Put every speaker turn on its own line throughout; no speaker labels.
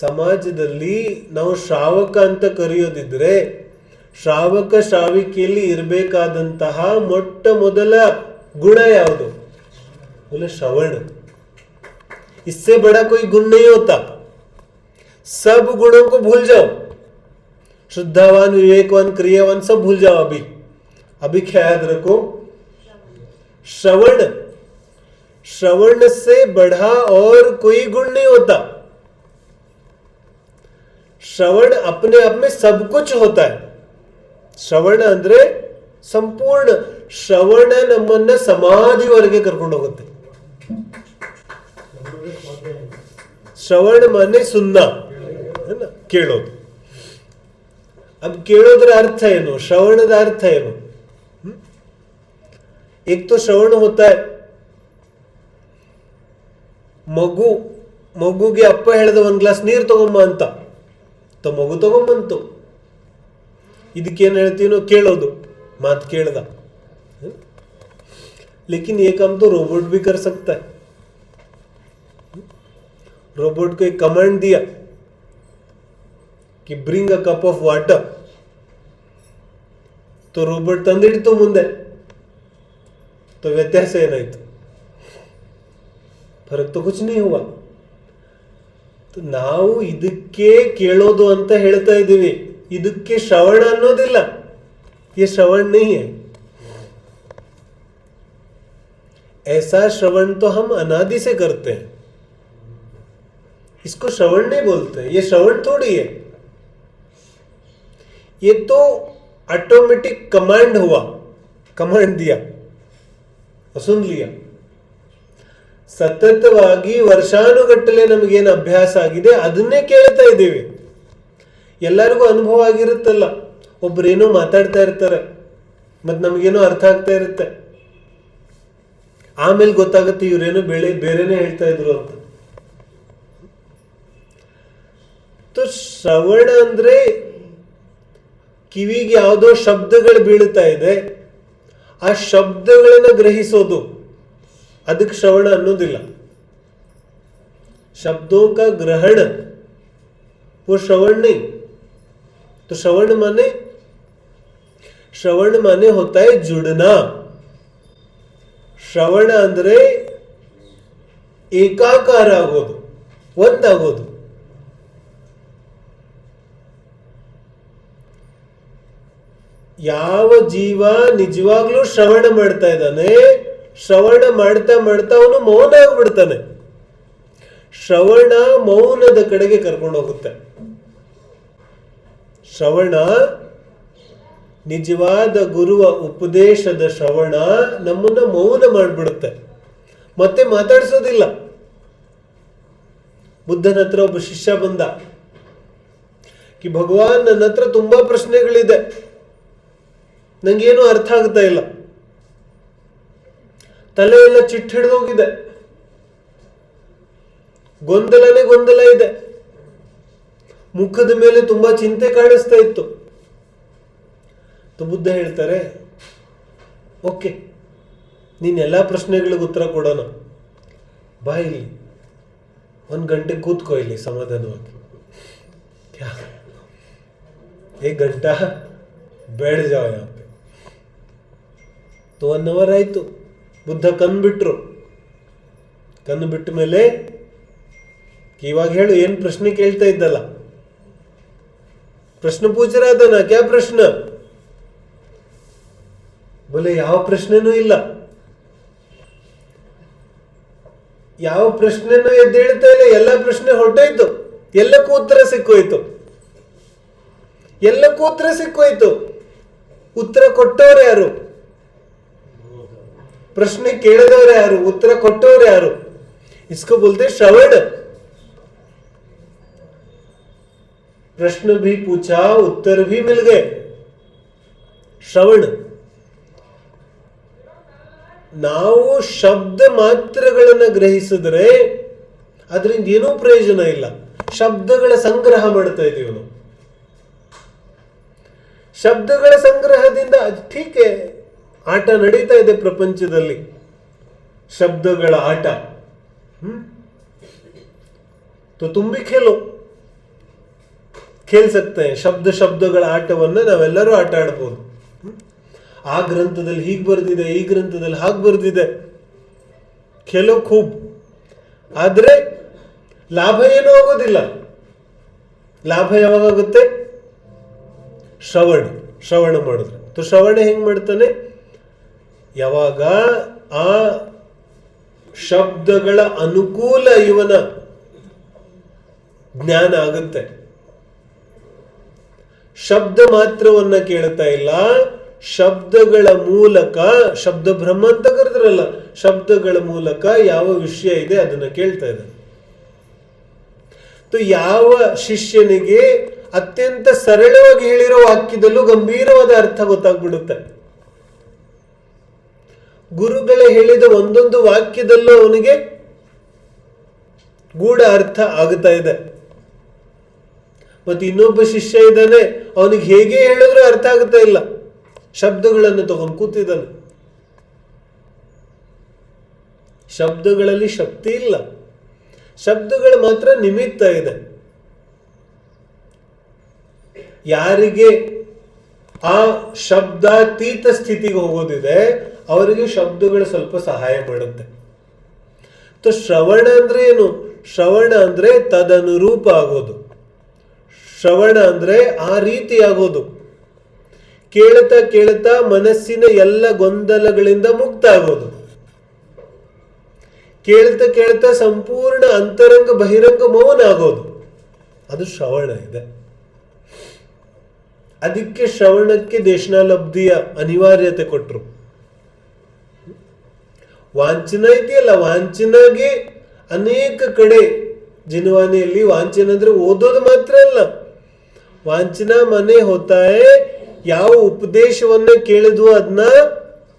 ಸಮಾಜದಲ್ಲಿ ನಾವು ಶ್ರಾವಕ ಅಂತ ಕರೆಯೋದಿದ್ರೆ ಶ್ರಾವಕ ಶ್ರಾವಿಕೆಯಲ್ಲಿ ಇರಬೇಕಾದಂತಹ ಮೊಟ್ಟ ಮೊದಲ ಗುಣ ಯಾವುದು? बोले श्रवण। इससे बड़ा कोई गुण नहीं होता। सब गुणों को भूल जाओ, शुद्धावान, विवेकवान, क्रियावान सब भूल जाओ। अभी अभी क्या याद रखो? श्रवण। श्रवण से बढ़ा और कोई गुण नहीं होता। श्रवण अपने आप में सब कुछ होता है। श्रवण ಅಂದ್ರೆ ಸಂಪೂರ್ಣ ಶ್ರವಣ ನಮ್ಮನ್ನ ಸಮಾಧಿವರೆಗೆ ಕರ್ಕೊಂಡು ಹೋಗುತ್ತೆ. श्रवण माने सुनना है ना, ಕೇಳೋದು. अब ಕೇಳೋದರ ಅರ್ಥ ಏನು? ಶ್ರವಣದ ಅರ್ಥ ಏನು? एक तो श्रवण होता है, ಮಗುಗೆ ಅಪ್ಪ ಹೇಳಿದ ಒಂದ್ ಗ್ಲಾಸ್ ನೀರು ತಗೊಂಬ ಅಂತ, ಮಗು ತಗೊಂಬಂತು. ಇದಕ್ಕೇನು ಹೇಳ್ತೀನೋ ಕೇಳೋದು, ಮಾತು ಕೇಳ್ದ. लेकिन ये काम तो रोबोट भी कर सकता है. रोबोट को एक कमांड दिया कि bring a cup of water, तो रोबोट ತಂದಿಡ್ತು ಮುಂದೆ. तो ವ್ಯತ್ಯಾಸ ಏನಾಯ್ತು? फर्क तो कुछ नहीं हुआ. तो ನಾವು ಇದಕ್ಕೆ ಕೇಳೋದು ಅಂತ ಹೇಳ್ತಾ ಇದ್ದೀವಿ, ಇದಕ್ಕೆ ಶ್ರವಣ ಅನ್ನೋದಿಲ್ಲ. ये श्रवण नहीं है. ऐसा श्रवण तो हम अनादि से करते हैं, इसको श्रवण नहीं बोलते. ये श्रवण थोड़ी है, ये तो ऑटोमेटिक कमांड हुआ, कमांड दिया और सुन लिया. ಸತತವಾಗಿ ವರ್ಷಾನುಗಟ್ಟಲೆ ನಮಗೇನು ಅಭ್ಯಾಸ ಆಗಿದೆ ಅದನ್ನೇ ಕೇಳ್ತಾ ಇದ್ದೀವಿ. ಎಲ್ಲರಿಗೂ ಅನುಭವ ಆಗಿರುತ್ತಲ್ಲ, ಒಬ್ರೇನೋ ಮಾತಾಡ್ತಾ ಇರ್ತಾರೆ, ಮತ್ತೆ ನಮಗೇನೋ ಅರ್ಥ ಆಗ್ತಾ ಇರುತ್ತೆ, ಆಮೇಲೆ ಗೊತ್ತಾಗುತ್ತೆ ಇವ್ರೇನೋ ಬೇರೆನೇ ಹೇಳ್ತಾ ಇದ್ರು ಅಂತ. ಶ್ರವಣ ಅಂದ್ರೆ ಕಿವಿಗೆ ಯಾವುದೋ ಶಬ್ದಗಳು ಬೀಳ್ತಾ ಇದೆ, ಆ ಶಬ್ದಗಳನ್ನ ಗ್ರಹಿಸೋದು, ಅದಕ್ಕೆ ಶ್ರವಣ ಅನ್ನೋದಿಲ್ಲ. शब्दों का ग्रहण वो श्रवण नहीं. तो श्रवण माने होता है जुड़ना. ಶ್ರವಣ ಅಂದ್ರೆ ಏಕಾಕಾರ ಆಗೋದು, ಒಂದಾಗೋದು. ಯಾವ ಜೀವ ನಿಜವಾಗ್ಲೂ ಶ್ರವಣ ಮಾಡ್ತಾ ಇದ್ದಾನೆ, ಶ್ರವಣ ಮಾಡ್ತಾ ಮಾಡ್ತಾ ಅವನು ಮೌನ ಆಗ್ಬಿಡ್ತಾನೆ. ಶ್ರವಣ ಮೌನದ ಕಡೆಗೆ ಕರ್ಕೊಂಡು ಹೋಗುತ್ತೆ. ಶ್ರವಣ, ನಿಜವಾದ ಗುರುವ ಉಪದೇಶದ ಶ್ರವಣ ನಮ್ಮನ್ನ ಮೌನ ಮಾಡಿಬಿಡುತ್ತೆ, ಮತ್ತೆ ಮಾತಾಡಿಸೋದಿಲ್ಲ. ಬುದ್ಧನ ಹತ್ರ ಒಬ್ಬ ಶಿಷ್ಯ ಬಂದ ಕಿ ಭಗವಾನ್, ನನ್ನ ಹತ್ರ ತುಂಬಾ ಪ್ರಶ್ನೆಗಳಿದೆ, ನಂಗೇನು ಅರ್ಥ ಆಗ್ತಾ ಇಲ್ಲ, ತಲೆ ಎಲ್ಲ ಚಿಟ್ಟ ಹಿಡಿದೋಗಿದೆ, ಗೊಂದಲ ಇದೆ, ಮುಖದ ಮೇಲೆ ತುಂಬಾ ಚಿಂತೆ ಕಾಣಿಸ್ತಾ ಇತ್ತು. ಬುದ್ಧ ಹೇಳ್ತಾರೆ, ಓಕೆ, ನೀನ್ ಎಲ್ಲಾ ಪ್ರಶ್ನೆಗಳಿಗೆ ಉತ್ತರ ಕೊಡೋಣ, ಬಾ ಇಲ್ಲಿ 1 ಗಂಟೆ ಕೂತ್ಕೋ ಇಲ್ಲಿ ಸಮಾಧಾನವಾಗಿ. 1 ಗಂಟಾ बैठ जाओ यहाँ पे. तो 1 ಅವರ್ ಆಯ್ತು. ಬುದ್ಧ ಕಣ್ಬಿಟ್ರು. ಕಣ್ಣು ಬಿಟ್ಟ ಮೇಲೆ ಇವಾಗ ಹೇಳು, ಏನ್ ಪ್ರಶ್ನೆ ಕೇಳ್ತಾ ಇದ್ದಲ್ಲ? ಪ್ರಶ್ನೆ पूछ रहा था ना, क्या प्रश्न? बोले ಯಾವ ಪ್ರಶ್ನೆನೂ ಇಲ್ಲ. ಯಾವ ಪ್ರಶ್ನೆನೂ ಎದ್ದೇಳ್ತಾ ಇಲ್ಲ, ಎಲ್ಲ ಪ್ರಶ್ನೆ ಹೊರಟೋಯ್ತು, ಎಲ್ಲಕ್ಕೂ ಉತ್ತರ ಸಿಕ್ಕೋಯ್ತು. ಉತ್ತರ ಕೊಟ್ಟವ್ರು ಯಾರು? ಪ್ರಶ್ನೆ ಕೇಳಿದವ್ರು ಯಾರು? ಉತ್ತರ ಕೊಟ್ಟವ್ರು ಯಾರು? इसको बोलते श्रवण. प्रश्न भी पूछा, उत्तर भी मिल गए. श्रवण. ನಾವು ಶಬ್ದ ಮಾತ್ರಗಳನ್ನ ಗ್ರಹಿಸಿದ್ರೆ ಅದರಿಂದ ಏನೂ ಪ್ರಯೋಜನ ಇಲ್ಲ. ಶಬ್ದಗಳ ಸಂಗ್ರಹ ಮಾಡ್ತಾ ಇದೀವಿ ನಾವು. ಶಬ್ದಗಳ ಸಂಗ್ರಹದಿಂದ ಠೀಕೆ ಆಟ ನಡೀತಾ ಇದೆ ಪ್ರಪಂಚದಲ್ಲಿ, ಶಬ್ದಗಳ ಆಟ. तो तुम भी खेलो, ಖೇಲ್ ಸಕ್ತೆ ಶಬ್ದಗಳ ಆಟವನ್ನು ನಾವೆಲ್ಲರೂ ಆಟ ಆಡ್ಬೋದು. ಆ ಗ್ರಂಥದಲ್ಲಿ ಹೀಗೆ ಬರ್ದಿದೆ, ಈ ಗ್ರಂಥದಲ್ಲಿ ಹಾಗೆ ಬರ್ದಿದೆ, ಖೇಲೋ ಖೂಬ್. ಆದ್ರೆ ಲಾಭ ಏನೂ ಆಗೋದಿಲ್ಲ. ಲಾಭ ಯಾವಾಗುತ್ತೆ? ಶ್ರವಣ ಮಾಡಿದ್ರೆ. ಶ್ರವಣ ಹೆಂಗ್ ಮಾಡ್ತಾನೆ? ಯಾವಾಗ ಆ ಶಬ್ದಗಳ ಅನುಕೂಲ ಇವನ ಜ್ಞಾನ ಆಗುತ್ತೆ. ಶಬ್ದ ಮಾತ್ರವನ್ನ ಕೇಳ್ತಾ ಇಲ್ಲ, ಶಬ್ದಗಳ ಮೂಲಕ, ಶಬ್ದ ಬ್ರಹ್ಮ ಅಂತ ಕರೆದ್ರಲ್ಲ, ಶಬ್ದಗಳ ಮೂಲಕ ಯಾವ ವಿಷಯ ಇದೆ ಅದನ್ನ ಕೇಳ್ತಾ ಇದ್ದಾನೆ. ಯಾವ ಶಿಷ್ಯನಿಗೆ ಅತ್ಯಂತ ಸರಳವಾಗಿ ಹೇಳಿರೋ ವಾಕ್ಯದಲ್ಲೂ ಗಂಭೀರವಾದ ಅರ್ಥ ಗೊತ್ತಾಗ್ಬಿಡುತ್ತೆ. ಗುರುಗಳೇ ಹೇಳಿದ ಒಂದೊಂದು ವಾಕ್ಯದಲ್ಲೂ ಅವನಿಗೆ ಗೂಢ ಅರ್ಥ ಆಗುತ್ತಾ ಇದೆ. ಮತ್ತೆ ಇನ್ನೊಬ್ಬ ಶಿಷ್ಯ ಇದ್ದಾನೆ, ಅವನಿಗೆ ಹೇಗೆ ಹೇಳಿದ್ರು ಅರ್ಥ ಆಗುತ್ತಾ ಇಲ್ಲ, ಶಬ್ದಗಳನ್ನು ತಗೊಂಡು ಕೂತಿದ್ದಾನೆ. ಶಬ್ದಗಳಲ್ಲಿ ಶಕ್ತಿ ಇಲ್ಲ, ಶಬ್ದಗಳು ಮಾತ್ರ ನಿಮಿತ್ತ ಇದೆ. ಯಾರಿಗೆ ಆ ಶಬ್ದಾತೀತ ಸ್ಥಿತಿಗೆ ಹೋಗೋದಿದೆ ಅವರಿಗೆ ಶಬ್ದಗಳು ಸ್ವಲ್ಪ ಸಹಾಯ ಮಾಡುತ್ತೆ. ಶ್ರವಣ ಅಂದ್ರೆ ಏನು? ಶ್ರವಣ ಅಂದ್ರೆ ತದನುರೂಪ ಆಗೋದು. ಶ್ರವಣ ಅಂದ್ರೆ ಆ ರೀತಿ ಆಗೋದು. ಕೇಳ್ತಾ ಕೇಳ್ತಾ ಮನಸ್ಸಿನ ಎಲ್ಲ ಗೊಂದಲಗಳಿಂದ ಮುಕ್ತ ಆಗೋದು. ಕೇಳ್ತಾ ಕೇಳ್ತಾ ಸಂಪೂರ್ಣ ಅಂತರಂಗ ಬಹಿರಂಗ ಮೌನ ಆಗೋದು. ಅದು ಶ್ರವಣ ಇದೆ. ಅದಕ್ಕೆ ಶ್ರವಣಕ್ಕೆ ದೇಶನಾಲಬ್ಧಿಯ ಅನಿವಾರ್ಯತೆ ಕೊಟ್ಟರು. ವಾಂಚನ ಇದೆಯಲ್ಲ, ವಾಂಚನಗೆ ಅನೇಕ ಕಡೆ ಜಿನ್ವಾನಿಯಲ್ಲಿ ವಾಂಚನ ಅಂದ್ರೆ ಓದೋದು ಮಾತ್ರ ಅಲ್ಲ, ವಾಂಚನ ಮನೆ ಹೋತಾಯೆ ಯಾವ ಉಪದೇಶವನ್ನ ಕೇಳಿದ್ವು ಅದನ್ನ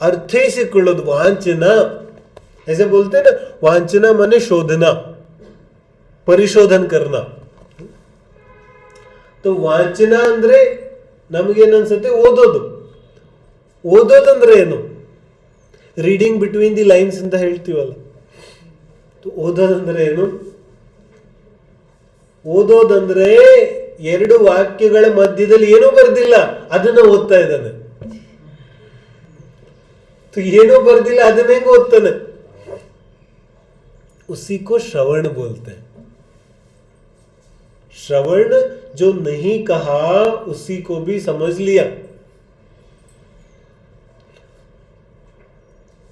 ಅರ್ಥೈಸಿಕೊಳ್ಳೋದು ವಾಂಚನ. ऐसे बोलते ना, वांचना माने शोधना, परिशोधन करना. तो ವಾಂಚನ ಅಂದ್ರೆ ನಮಗೇನನ್ಸುತ್ತೆ? ಓದೋದಂದ್ರೆ ಏನು? ರೀಡಿಂಗ್ ಬಿಟ್ವೀನ್ ದಿ ಲೈನ್ಸ್ ಅಂತ ಹೇಳ್ತೀವಲ್ಲ. ಓದೋದಂದ್ರೆ ಏನು? ಓದೋದಂದ್ರೆ ಎರಡು ವಾಕ್ಯಗಳ ಮಧ್ಯದಲ್ಲಿ ಏನೂ ಬರ್ದಿಲ್ಲ, ಅದನ್ನ ಓದ್ತಾ ಇದ್ದಾನೆ. ಏನೂ ಬರ್ದಿಲ್ಲ, ಅದನ್ನ ಹೆಂಗ್ ಓದ್ತಾನೆ? उसी को श्रवण बोलते हैं. श्रवण जो नहीं कहा उसी को भी समझ लिया.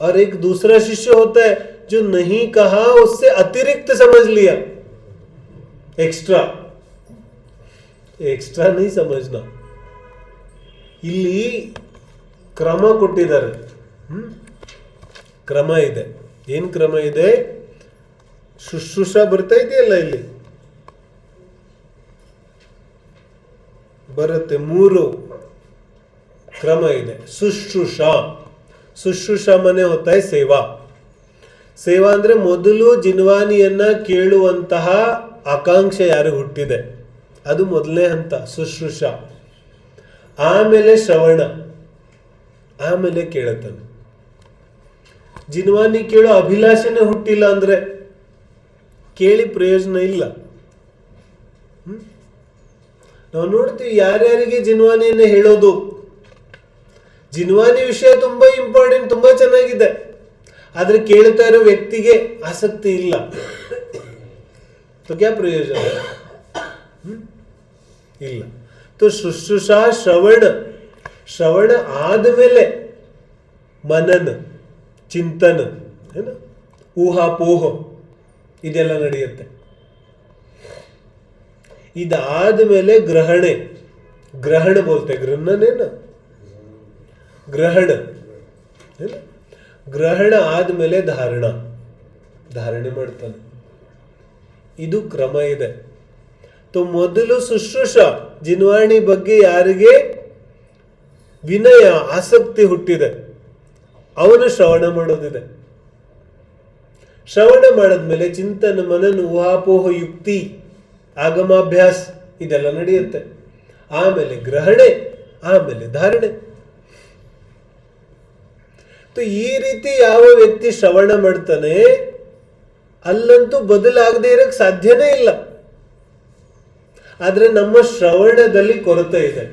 और एक दूसरा शिष्य होता है जो नहीं कहा उससे अतिरिक्त समझ लिया. एक्स्ट्रा नहीं समझना. ಇಲ್ಲಿ ಕ್ರಮ ಕೊಟ್ಟಿದ್ದಾರೆ. ಕ್ರಮ ಇದೆ. ಏನ್ ಕ್ರಮ ಇದೆ? ಶುಶ್ರೂಷ ಬರ್ತಾ ಇದೆಯಲ್ಲ, ಇಲ್ಲಿ ಬರುತ್ತೆ. 3 ಕ್ರಮ ಇದೆ. ಶುಶ್ರೂಷ ಮನೆ ಹೋತಾಯ ಸೇವಾ. ಸೇವಾ ಅಂದ್ರೆ ಮೊದಲು ಜಿನ್ವಾನಿಯನ್ನ ಕೇಳುವಂತಹ ಆಕಾಂಕ್ಷೆ ಯಾರಿಗೆ ಹುಟ್ಟಿದೆ ಅದು ಮೊದಲನೇ ಹಂತ, ಶುಶ್ರೂಷ. ಆಮೇಲೆ ಶ್ರವಣ, ಆಮೇಲೆ ಕೇಳುತ್ತಾನೆ. ಜಿನ್ವಾನಿ ಕೇಳೋ ಅಭಿಲಾಷೆನೆ ಹುಟ್ಟಿಲ್ಲ ಅಂದ್ರೆ ಕೇಳಿ ಪ್ರಯೋಜನ ಇಲ್ಲ. ನಾವು ನೋಡ್ತೀವಿ ಯಾರ್ಯಾರಿಗೆ ಜಿನ್ವಾನಿಯನ್ನೇ ಹೇಳೋದು. ಜಿನ್ವಾನಿ ವಿಷಯ ತುಂಬಾ ಇಂಪಾರ್ಟೆಂಟ್, ತುಂಬಾ ಚೆನ್ನಾಗಿದೆ, ಆದ್ರೆ ಕೇಳ್ತಾ ಇರೋ ವ್ಯಕ್ತಿಗೆ ಆಸಕ್ತಿ ಇಲ್ಲ. ಕ್ಯಾ ಪ್ರಯೋಜನ ಇಲ್ಲ. ಶುಶ್ರೂಷಾ ಶ್ರವಣ ಆದ್ಮೇಲೆ ಮನನ, ಚಿಂತನ, ಊಹಾಪೋಹ ಇದೆಲ್ಲ ನಡೆಯುತ್ತೆ. ಇದಾದ್ಮೇಲೆ ಗ್ರಹಣ ಬೋಲ್ತೆ, ಗ್ರಹಣ ಆದ್ಮೇಲೆ ಧಾರಣೆ ಮಾಡ್ತಾನೆ. ಇದು ಕ್ರಮ ಇದೆ. ಮೊದಲು ಶುಶ್ರೂಷ, ಜಿನ್ವಾಣಿ ಬಗ್ಗೆ ಯಾರಿಗೆ ವಿನಯ ಆಸಕ್ತಿ ಹುಟ್ಟಿದೆ ಅವನು ಶ್ರವಣ ಮಾಡೋದಿದೆ. ಶ್ರವಣ ಮಾಡಿದ್ಮೇಲೆ ಚಿಂತನ, ಮನನ, ಊಹಾಪೋಹ, ಯುಕ್ತಿ, ಆಗಮಾಭ್ಯಾಸ ಇದೆಲ್ಲ ನಡೆಯುತ್ತೆ. ಆಮೇಲೆ ಗ್ರಹಣೆ, ಆಮೇಲೆ ಧಾರಣೆ. ಈ ರೀತಿ ಯಾವ ವ್ಯಕ್ತಿ ಶ್ರವಣ ಮಾಡ್ತಾನೆ ಅಲ್ಲಂತೂ ಬದಲಾಗದೆ ಇರಕ್ಕೆ ಸಾಧ್ಯನೇ ಇಲ್ಲ. ಆದರೆ ನಮ್ಮ ಶ್ರವಣದಲ್ಲಿ ಕೊರತೆ ಇದೆ.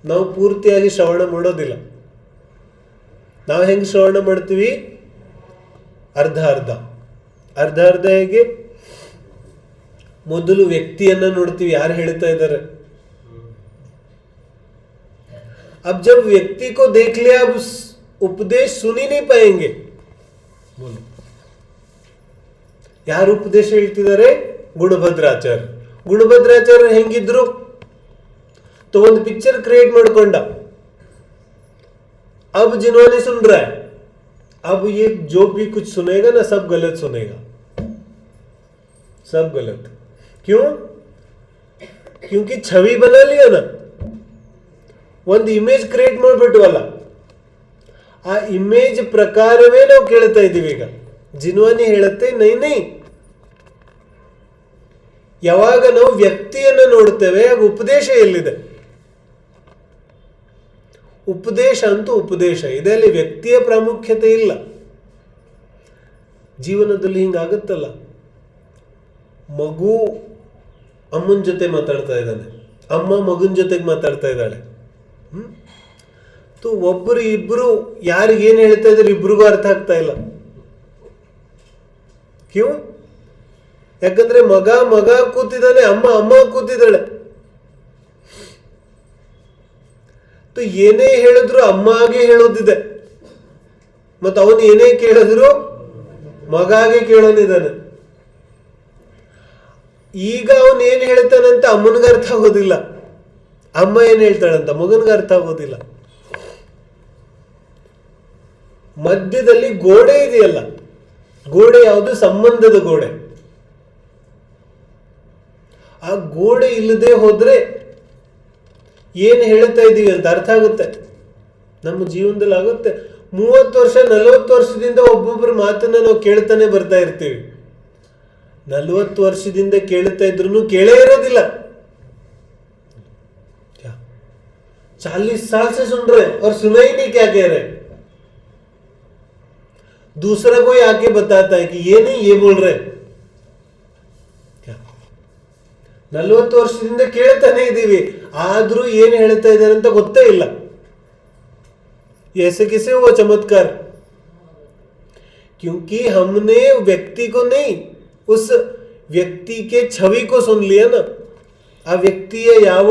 ನಾವು ಪೂರ್ತಿಯಾಗಿ ಶ್ರವಣ ಮಾಡೋದಿಲ್ಲ. ನಾವು ಹೆಂಗೆ ಶ್ರವಣ ಮಾಡ್ತೀವಿ? ಅರ್ಧ ಅರ್ಧ ಅರ್ಧ ಅರ್ಧ. ಹೇಗೆ? ಮೊದಲು ವ್ಯಕ್ತಿಯನ್ನ ನೋಡ್ತೀವಿ, ಯಾರು ಹೇಳ್ತಾ ಇದ್ದಾರೆ. अब जब व्यक्ति को देख लिया, अब उपदेश सुन ही नहीं पाएंगे. बोलो, ಯಾರು ಉಪದೇಶ ಹೇಳ್ತಿದ್ದಾರೆ? ಗುಣಭದ್ರಾಚಾರ್ಯ. ಗುಣಭದ್ರಾಚಾರ್ಯ ಹೆಂಗಿದ್ರು? ಒಂದು ಪಿಕ್ಚರ್ ಕ್ರಿಯೇಟ್ ಮಾಡ್ಕೊಂಡ. अब जिन्होंने सुन रहा है, अब ये जो भी कुछ सुनेगा ना, सब गलत सुनेगा, सब गलत. क्यों? क्योंकि छवि बना लिया ना, ಒಂದು ಇಮೇಜ್ ಕ್ರಿಯೇಟ್ ಮಾಡ್ಬಿಟ್ವಲ್ಲ, ಆ ಇಮೇಜ್ ಪ್ರಕಾರವೇ ನಾವು ಕೇಳ್ತಾ ಇದ್ದೀವಿ. ಈಗ ಜಿನ್ವಾನಿ ಹೇಳುತ್ತೆ ನೈ ನೈ. ಯಾವಾಗ ನಾವು ವ್ಯಕ್ತಿಯನ್ನ ನೋಡ್ತೇವೆ, ಆಗ ಉಪದೇಶ ಎಲ್ಲಿದೆ? ಉಪದೇಶ ಅಂತೂ ಉಪದೇಶ ಇದೆ, ಅಲ್ಲಿ ವ್ಯಕ್ತಿಯ ಪ್ರಾಮುಖ್ಯತೆ ಇಲ್ಲ. ಜೀವನದಲ್ಲಿ ಹಿಂಗಾಗುತ್ತಲ್ಲ, ಮಗು ಅಮ್ಮನ ಜೊತೆ ಮಾತಾಡ್ತಾ ಇದ್ದಾನೆ, ಅಮ್ಮ ಮಗನ ಜೊತೆಗೆ ಮಾತಾಡ್ತಾ ಇದ್ದಾಳೆ. ಒಬ್ಬರು ಇಬ್ರು ಯಾರಿಗೇನು ಹೇಳ್ತಾ ಇದ್ರೆ ಇಬ್ರಿಗೂ ಅರ್ಥ ಆಗ್ತಾ ಇಲ್ಲ. ಕ್ಯೂ? ಯಾಕಂದ್ರೆ ಮಗ ಮಗ ಕೂತಿದ್ದಾನೆ, ಅಮ್ಮ ಅಮ್ಮ ಕೂತಿದ್ದಾಳೆ. ಏನೇ ಹೇಳಿದ್ರು ಅಮ್ಮಗೆ ಹೇಳೋದಿದೆ, ಮತ್ತು ಅವನು ಏನೇ ಕೇಳಿದ್ರು ಮಗಾಗೆ ಕೇಳೋನಿದ್ದಾನೆ. ಈಗ ಅವನು ಏನ್ ಹೇಳ್ತಾನಂತ ಅಮ್ಮನಿಗೆ ಅರ್ಥ ಆಗೋದಿಲ್ಲ, ಅಮ್ಮ ಏನ್ ಹೇಳ್ತಾಳಂತ ಮಗನಿಗೆ ಅರ್ಥ ಆಗೋದಿಲ್ಲ. ಮಧ್ಯದಲ್ಲಿ ಗೋಡೆ ಇದೆಯಲ್ಲ, ಗೋಡೆ ಯಾವುದು? ಸಂಬಂಧದ ಗೋಡೆ. ಆ ಗೋಡೆ ಇಲ್ಲದೆ ಹೋದ್ರೆ ಏನ್ ಹೇಳ್ತಾ ಇದ್ದೀವಿ ಅಂತ ಅರ್ಥ ಆಗುತ್ತೆ. ನಮ್ಮ ಜೀವನದಲ್ಲಿ ಆಗುತ್ತೆ. 30 ವರ್ಷ 40 ವರ್ಷದಿಂದ ಒಬ್ಬೊಬ್ಬರ ಮಾತನ್ನ ನಾವು ಕೇಳ್ತಾನೆ ಬರ್ತಾ ಇರ್ತೀವಿ. 40 ವರ್ಷದಿಂದ ಕೇಳ್ತಾ ಇದ್ರು ಕೇಳೇ ಇರೋದಿಲ್ಲ. 40 साल से सुन रहे और सुना ही नहीं क्या कह रहे. दूसरा कोई आके बताता है कि ये नहीं ये बोल रहे. 40 ವರ್ಷದಿಂದ ಕೇಳ್ತಾನೆ ಇದ್ದೀವಿ, ಆದ್ರೂ ಏನ್ ಹೇಳ್ತಾ ಇದ್ದಾರೆ ಅಂತ ಗೊತ್ತೇ ಇಲ್ಲ. ऐसे कैसे हुआ चमत्कार? क्योंकि हमने व्यक्ति को नहीं, उस व्यक्ति के छवि को सुन लिया ना. ಆ ವ್ಯಕ್ತಿಯ ಯಾವ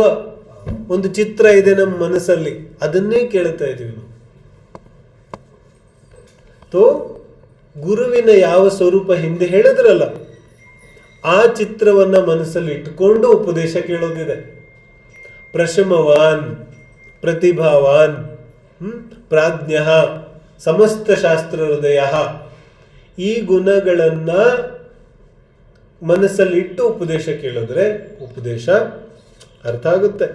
ಒಂದು ಚಿತ್ರ ಇದೆ ನಮ್ಮ ಮನಸ್ಸಲ್ಲಿ, ಅದನ್ನೇ ಕೇಳ್ತಾ ಇದೀವಿ ನಾವು. ಗುರುವಿನ ಯಾವ ಸ್ವರೂಪ ಹಿಂದೆ ಹೇಳಿದ್ರಲ್ಲ, ಆ ಚಿತ್ರವನ್ನ ಮನಸ್ಸಲ್ಲಿ ಇಟ್ಟುಕೊಂಡು ಉಪದೇಶ ಕೇಳೋದಿದೆ. ಪ್ರಶಮವಾನ್, ಪ್ರತಿಭಾವಾನ್, ಪ್ರಾಜ್ಞ, ಸಮಸ್ತ ಶಾಸ್ತ್ರ ಹೃದಯ, ಈ ಗುಣಗಳನ್ನ ಮನಸ್ಸಲ್ಲಿ ಇಟ್ಟು ಉಪದೇಶ ಕೇಳಿದ್ರೆ ಉಪದೇಶ ಅರ್ಥ ಆಗುತ್ತೆ.